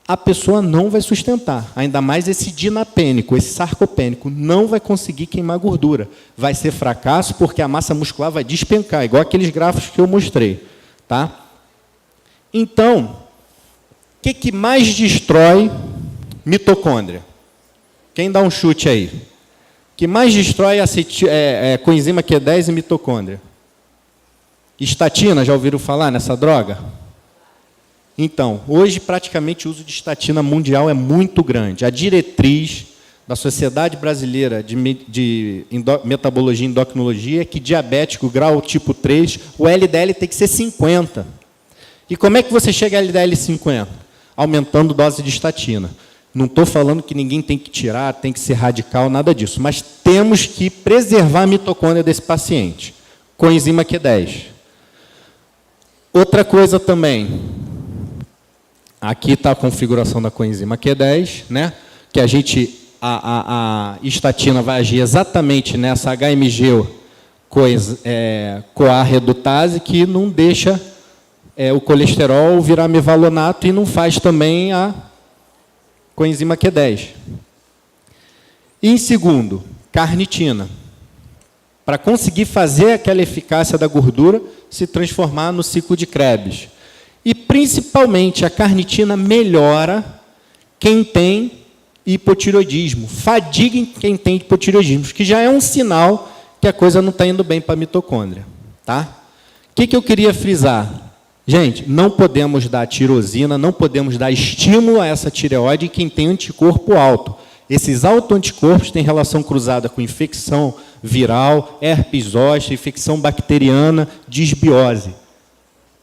A pessoa não vai sustentar, ainda mais esse dinapênico, esse sarcopênico, não vai conseguir queimar gordura. Vai ser fracasso porque a massa muscular vai despencar, igual aqueles gráficos que eu mostrei. Tá? Então, o que mais destrói mitocôndria? Quem dá um chute aí? O que mais destrói coenzima Q10 e mitocôndria? Estatina, já ouviram falar nessa droga? Então, hoje, praticamente, o uso de estatina mundial é muito grande. A diretriz da Sociedade Brasileira de Metabologia e Endocrinologia é que diabético, grau tipo 3, o LDL tem que ser 50. E como é que você chega a LDL 50? Aumentando dose de estatina. Não estou falando que ninguém tem que tirar, tem que ser radical, nada disso. Mas temos que preservar a mitocôndria desse paciente. Coenzima Q10. Outra coisa também, aqui está a configuração da coenzima Q10, né? Que a estatina vai agir exatamente nessa HMG CoA redutase, que não deixa o colesterol virar mevalonato e não faz também a coenzima Q10. E em segundo, carnitina. Para conseguir fazer aquela eficácia da gordura se transformar no ciclo de Krebs. E, principalmente, a carnitina melhora quem tem hipotireoidismo, fadiga em quem tem hipotireoidismo, que já é um sinal que a coisa não está indo bem para a mitocôndria. Tá? O que eu queria frisar? Gente, não podemos dar tirosina, não podemos dar estímulo a essa tireoide em quem tem anticorpo alto. Esses autoanticorpos têm relação cruzada com infecção viral, herpes zoster, infecção bacteriana, disbiose.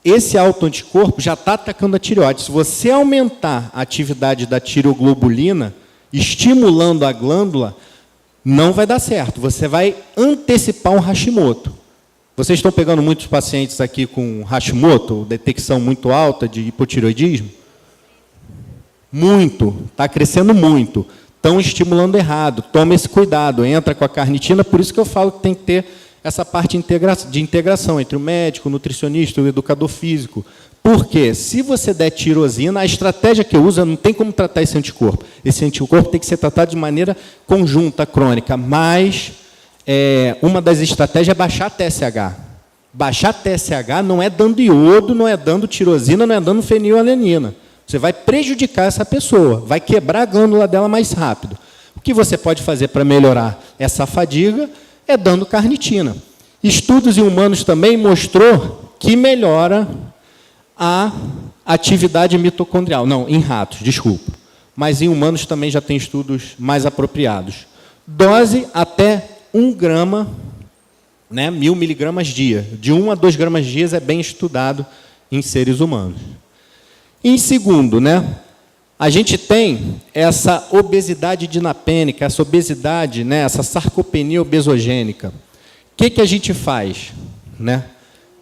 Esse autoanticorpo já está atacando a tireoide. Se você aumentar a atividade da tireoglobulina, estimulando a glândula, não vai dar certo. Você vai antecipar um Hashimoto. Vocês estão pegando muitos pacientes aqui com Hashimoto, detecção muito alta de hipotireoidismo? Muito. Está crescendo muito. Estão estimulando errado. Toma esse cuidado. Entra com a carnitina. Por isso que eu falo que tem que ter essa parte de integração entre o médico, o nutricionista, o educador físico. Porque, se você der tirosina, a estratégia que eu uso, não tem como tratar esse anticorpo. Esse anticorpo tem que ser tratado de maneira conjunta, crônica. Mas, uma das estratégias é baixar a TSH. Baixar a TSH não é dando iodo, não é dando tirosina, não é dando fenilalanina. Você vai prejudicar essa pessoa, vai quebrar a glândula dela mais rápido. O que você pode fazer para melhorar essa fadiga é dando carnitina. Estudos em humanos também mostrou que melhora a atividade mitocondrial. Não, em ratos, desculpa. Mas em humanos também já tem estudos mais apropriados. Dose até 1 grama, né, 1000 miligramas dia. De 1 a 2 gramas dia é bem estudado em seres humanos. Em segundo, né, a gente tem essa obesidade dinapênica, essa obesidade, né, essa sarcopenia obesogênica. O que a gente faz? Né?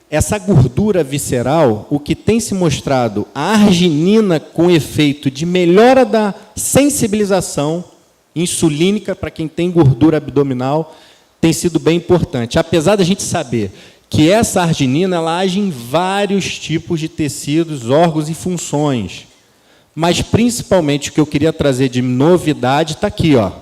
Essa gordura visceral, o que tem se mostrado, a arginina com efeito de melhora da sensibilização insulínica para quem tem gordura abdominal, tem sido bem importante. Apesar da gente saber que essa arginina ela age em vários tipos de tecidos, órgãos e funções. Mas, principalmente, o que eu queria trazer de novidade está aqui, ó.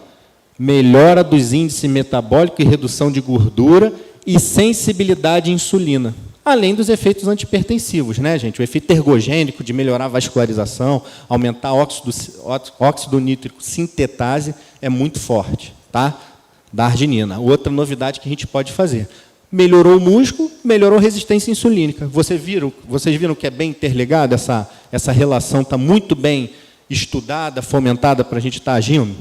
Melhora dos índices metabólicos e redução de gordura e sensibilidade à insulina. Além dos efeitos antipertensivos, né, gente? O efeito ergogênico de melhorar a vascularização, aumentar óxido nítrico sintetase é muito forte, tá? Da arginina. Outra novidade que a gente pode fazer. Melhorou o músculo, melhorou a resistência insulínica. Vocês viram que é bem interligado? Essa relação está muito bem estudada, fomentada para a gente estar agindo?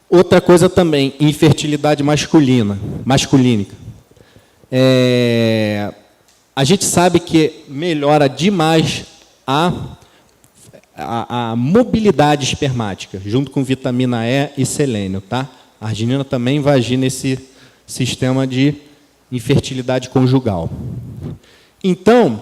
Outra coisa também, infertilidade masculínica. A gente sabe que melhora demais a mobilidade espermática, junto com vitamina E e selênio. Tá? A arginina também vai agir nesse sistema de infertilidade conjugal. Então,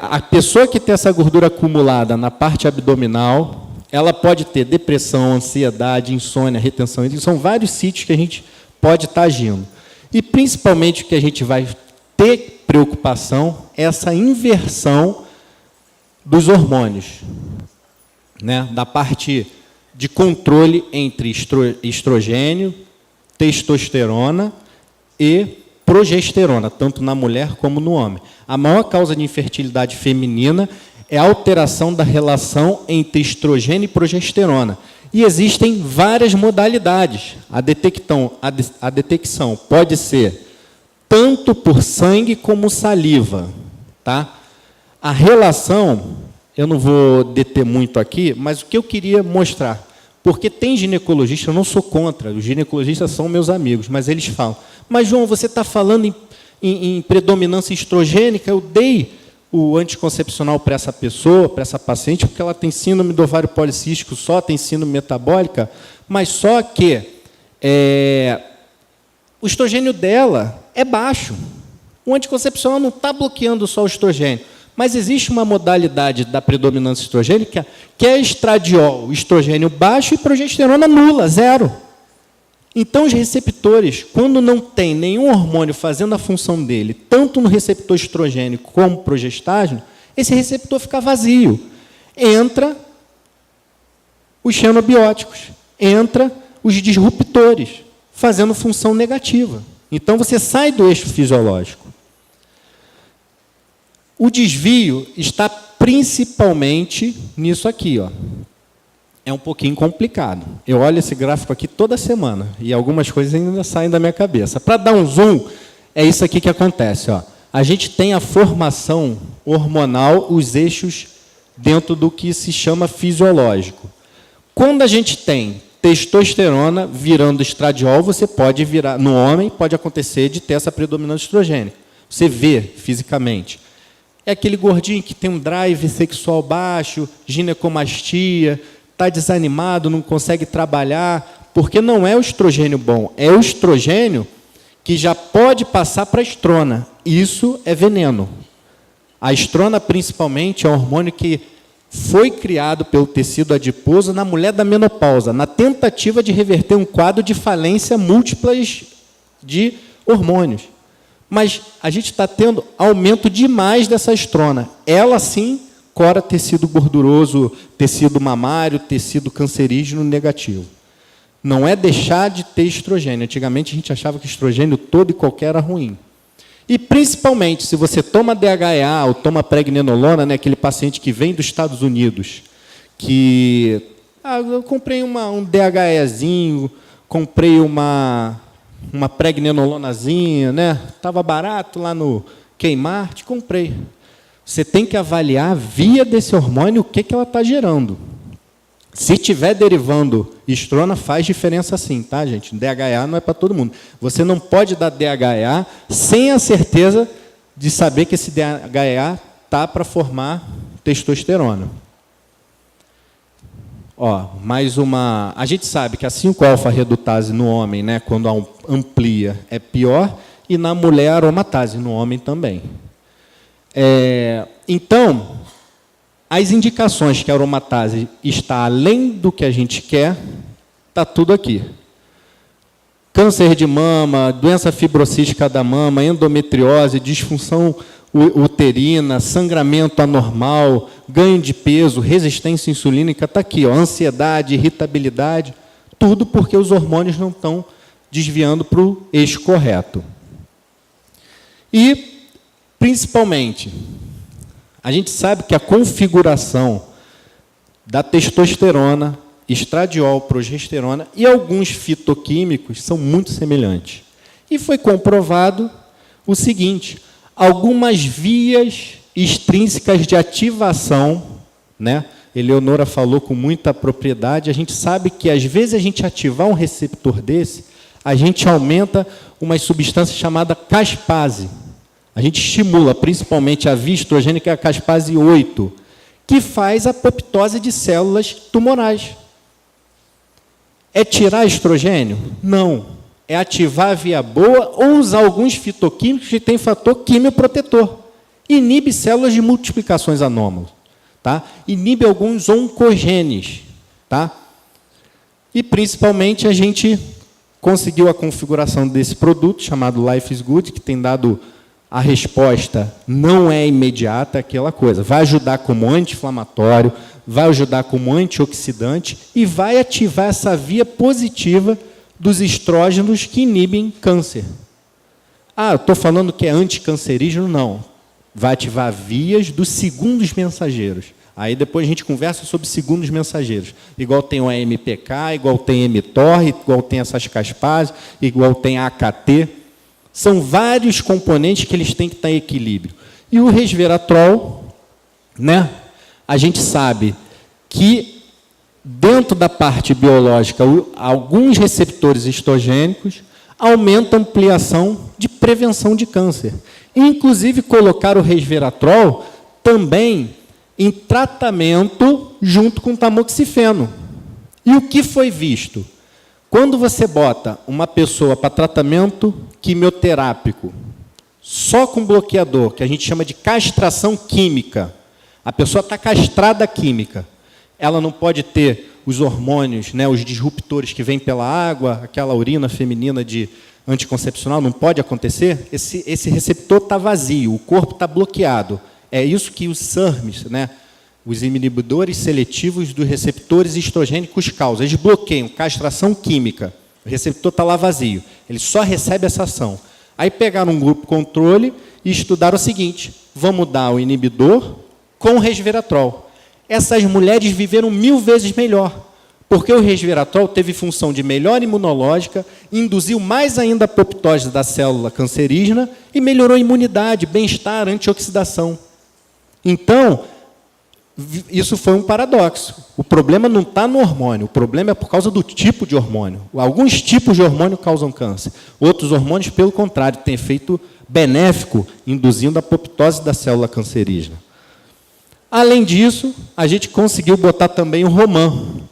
a pessoa que tem essa gordura acumulada na parte abdominal, ela pode ter depressão, ansiedade, insônia, retenção. São vários sítios que a gente pode estar agindo. E, principalmente, o que a gente vai ter preocupação é essa inversão dos hormônios, né? Da parte de controle entre estrogênio, testosterona e progesterona, tanto na mulher como no homem. A maior causa de infertilidade feminina é a alteração da relação entre estrogênio e progesterona. E existem várias modalidades. A detecção pode ser tanto por sangue como saliva. Tá? A relação, eu não vou deter muito aqui, mas o que eu queria mostrar, porque tem ginecologista, eu não sou contra, os ginecologistas são meus amigos, mas eles falam, mas João, você está falando em predominância estrogênica, eu dei o anticoncepcional para essa pessoa, para essa paciente, porque ela tem síndrome do ovário policístico, só tem síndrome metabólica, mas só que o estrogênio dela é baixo. O anticoncepcional não está bloqueando só o estrogênio, mas existe uma modalidade da predominância estrogênica que é estradiol, estrogênio baixo e progesterona nula, 0. Então, os receptores, quando não tem nenhum hormônio fazendo a função dele, tanto no receptor estrogênio como progestágeno, esse receptor fica vazio. Entra os xenobióticos, entra os disruptores, fazendo função negativa. Então, você sai do eixo fisiológico. O desvio está principalmente nisso aqui, ó. É um pouquinho complicado. Eu olho esse gráfico aqui toda semana e algumas coisas ainda saem da minha cabeça. Para dar um zoom, é isso aqui que acontece. Ó. A gente tem a formação hormonal, os eixos dentro do que se chama fisiológico. Quando a gente tem testosterona virando estradiol, você pode virar, no homem, pode acontecer de ter essa predominância estrogênica. Você vê fisicamente. É aquele gordinho que tem um drive sexual baixo, ginecomastia, está desanimado, não consegue trabalhar, porque não é o estrogênio bom, é o estrogênio que já pode passar para a estrona. Isso é veneno. A estrona, principalmente, é um hormônio que foi criado pelo tecido adiposo na mulher da menopausa, na tentativa de reverter um quadro de falência múltiplas de hormônios. Mas a gente está tendo aumento demais dessa estrona. Ela, sim, cora tecido gorduroso, tecido mamário, tecido cancerígeno negativo. Não é deixar de ter estrogênio. Antigamente, a gente achava que estrogênio todo e qualquer era ruim. E, principalmente, se você toma DHEA ou toma pregnenolona, né, aquele paciente que vem dos Estados Unidos, que Eu comprei um DHEzinho, comprei uma pregnenolonazinha, né? Estava barato lá no Kmart, comprei. Você tem que avaliar, via desse hormônio, o que ela está gerando. Se estiver derivando estrona, faz diferença sim, tá, gente? DHEA não é para todo mundo. Você não pode dar DHEA sem a certeza de saber que esse DHEA está para formar testosterona. Ó, mais uma. A gente sabe que a 5-alfa-redutase no homem, né, quando amplia, é pior, e na mulher a aromatase, no homem também. Então, as indicações que a aromatase está além do que a gente quer, está tudo aqui. Câncer de mama, doença fibrocística da mama, endometriose, disfunção uterina, sangramento anormal, ganho de peso, resistência insulínica, está aqui, ó, ansiedade, irritabilidade, tudo porque os hormônios não estão desviando para o eixo correto. E, principalmente, a gente sabe que a configuração da testosterona, estradiol, progesterona e alguns fitoquímicos são muito semelhantes. E foi comprovado o seguinte: algumas vias extrínsecas de ativação, né? Eleonora falou com muita propriedade, a gente sabe que, às vezes, a gente ativar um receptor desse, a gente aumenta uma substância chamada caspase. A gente estimula, principalmente, a via estrogênica, a caspase 8, que faz a apoptose de células tumorais. É tirar estrogênio? Não. É ativar a via boa ou usar alguns fitoquímicos que têm fator quimioprotetor. Inibe células de multiplicações anômalas. Tá? Inibe alguns oncogenes. Tá? E, principalmente, a gente conseguiu a configuração desse produto, chamado Life is Good, que tem dado a resposta, não é imediata, aquela coisa. Vai ajudar como anti-inflamatório, vai ajudar como antioxidante e vai ativar essa via positiva dos estrógenos que inibem câncer. Eu estou falando que é anticancerígeno? Não. Vai ativar vias dos segundos mensageiros. Aí depois a gente conversa sobre segundos mensageiros. Igual tem o AMPK, igual tem mTOR, igual tem essas caspases, igual tem AKT. São vários componentes que eles têm que estar em equilíbrio. E o resveratrol, né, a gente sabe que, dentro da parte biológica, alguns receptores estrogênicos aumentam a ampliação de prevenção de câncer. Inclusive, colocar o resveratrol também em tratamento junto com tamoxifeno. E o que foi visto? Quando você bota uma pessoa para tratamento quimioterápico, só com bloqueador, que a gente chama de castração química, a pessoa está castrada química, ela não pode ter os hormônios, né, os disruptores que vêm pela água, aquela urina feminina de anticoncepcional, não pode acontecer, esse receptor está vazio, o corpo está bloqueado. É isso que os SERMs, né, os inibidores seletivos dos receptores estrogênicos causam. Eles bloqueiam, castração química. O receptor está lá vazio. Ele só recebe essa ação. Aí pegaram um grupo controle e estudaram o seguinte: vamos dar o inibidor com o resveratrol. Essas mulheres viveram 1000 vezes melhor, porque o resveratrol teve função de melhora imunológica, induziu mais ainda a apoptose da célula cancerígena e melhorou a imunidade, bem-estar, antioxidação. Então, isso foi um paradoxo. O problema não está no hormônio, o problema é por causa do tipo de hormônio. Alguns tipos de hormônio causam câncer. Outros hormônios, pelo contrário, têm efeito benéfico, induzindo a apoptose da célula cancerígena. Além disso, a gente conseguiu botar também o Roman.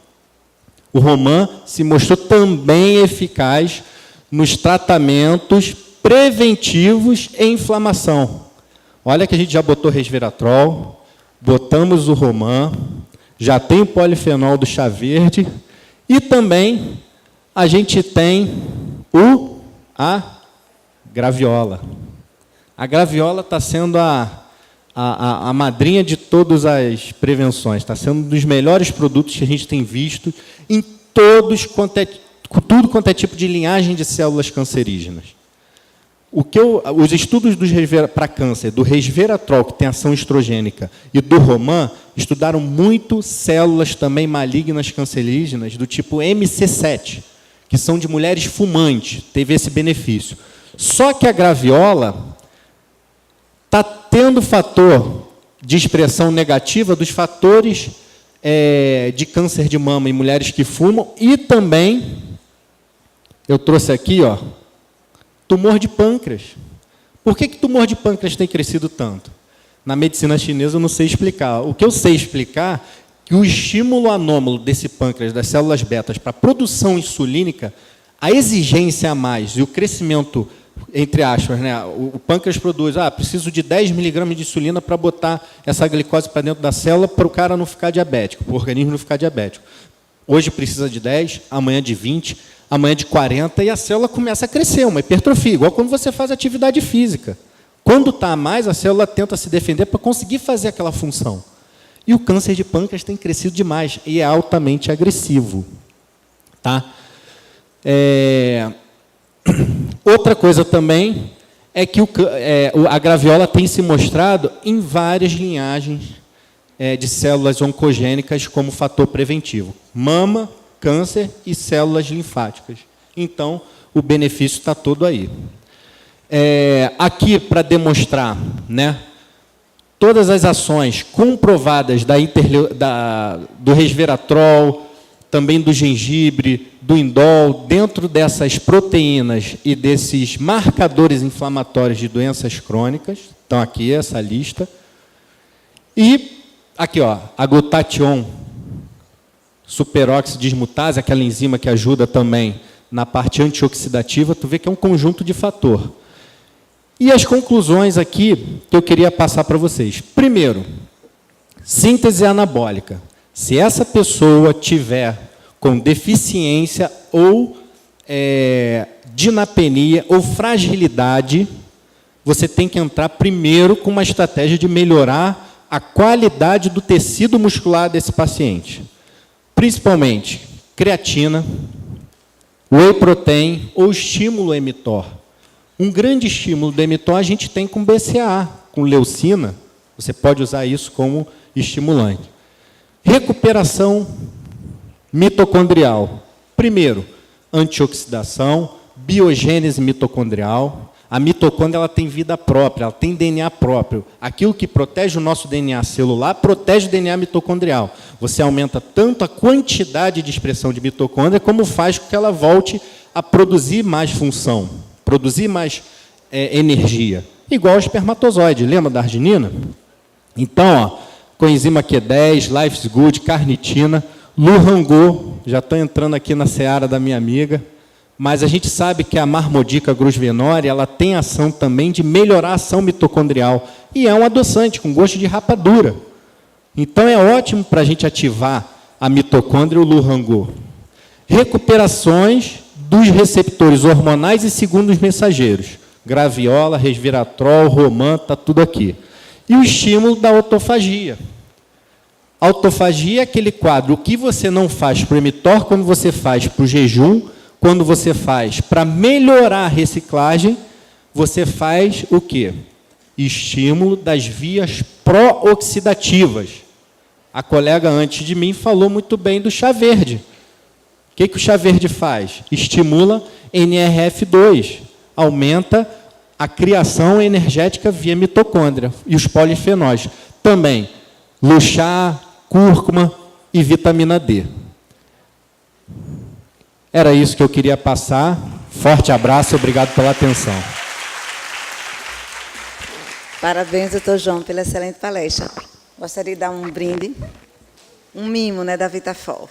O Roman se mostrou também eficaz nos tratamentos preventivos em inflamação. Olha que a gente já botou resveratrol, botamos o Roman, já tem o polifenol do chá verde e também a gente tem a graviola. A graviola está sendo a madrinha de todas as prevenções, está sendo um dos melhores produtos que a gente tem visto em tudo quanto é tipo de linhagem de células cancerígenas. Os estudos para câncer, do resveratrol, que tem ação estrogênica, e do Roman, estudaram muito células também malignas cancerígenas, do tipo MC7, que são de mulheres fumantes, teve esse benefício. Só que a graviola está tendo fator de expressão negativa dos fatores de câncer de mama em mulheres que fumam, e também, eu trouxe aqui, ó, tumor de pâncreas. Por que tumor de pâncreas tem crescido tanto? Na medicina chinesa eu não sei explicar. O que eu sei explicar é que o estímulo anômalo desse pâncreas, das células betas, para a produção insulínica, a exigência a mais e o crescimento, entre aspas, né, o pâncreas produz, preciso de 10 miligramas de insulina para botar essa glicose para dentro da célula para o cara não ficar diabético, para o organismo não ficar diabético. Hoje precisa de 10, amanhã de 20, amanhã de 40, e a célula começa a crescer, uma hipertrofia, igual quando você faz atividade física. Quando está a mais, a célula tenta se defender para conseguir fazer aquela função. E o câncer de pâncreas tem crescido demais e é altamente agressivo. Tá? Outra coisa também é que a graviola tem se mostrado em várias linhagens de células oncogênicas como fator preventivo. Mama, câncer e células linfáticas. Então, o benefício está todo aí. Aqui, para demonstrar, né, todas as ações comprovadas do resveratrol, também do gengibre, do indol, dentro dessas proteínas e desses marcadores inflamatórios de doenças crônicas. Então, aqui essa lista. E, aqui, ó, a glutatión superóxido dismutase, aquela enzima que ajuda também na parte antioxidativa, tu vê que é um conjunto de fator. E as conclusões aqui que eu queria passar para vocês. Primeiro, síntese anabólica. Se essa pessoa tiver com deficiência ou dinapenia ou fragilidade, você tem que entrar primeiro com uma estratégia de melhorar a qualidade do tecido muscular desse paciente. Principalmente creatina, whey protein ou estímulo emitor. Um grande estímulo do emitor a gente tem com BCAA, com leucina. Você pode usar isso como estimulante. Recuperação mitocondrial. Primeiro, antioxidação, biogênese mitocondrial. A mitocôndria ela tem vida própria, ela tem DNA próprio. Aquilo que protege o nosso DNA celular, protege o DNA mitocondrial. Você aumenta tanto a quantidade de expressão de mitocôndria, como faz com que ela volte a produzir mais função, produzir mais energia. Igual ao espermatozoide, lembra da arginina? Então, ó, coenzima Q10, Life's Good, carnitina, Lurango, já estou entrando aqui na seara da minha amiga, mas a gente sabe que a Marmodica grosvenori, ela tem ação também de melhorar a ação mitocondrial, e é um adoçante com gosto de rapadura. Então, é ótimo para a gente ativar a mitocôndria, o Lurango. Recuperações dos receptores hormonais e segundos mensageiros. Graviola, resveratrol, Roman, está tudo aqui. E o estímulo da autofagia. Autofagia é aquele quadro, o que você não faz para o emitor, quando você faz para o jejum, quando você faz para melhorar a reciclagem, você faz o quê? Estímulo das vias pró-oxidativas. A colega antes de mim falou muito bem do chá verde. O que o chá verde faz? Estimula NRF2, aumenta a criação energética via mitocôndria e os polifenóis. Também, chá, cúrcuma e vitamina D. Era isso que eu queria passar. Forte abraço, obrigado pela atenção. Parabéns, doutor João, pela excelente palestra. Gostaria de dar um brinde, um mimo, né, da Vitafol.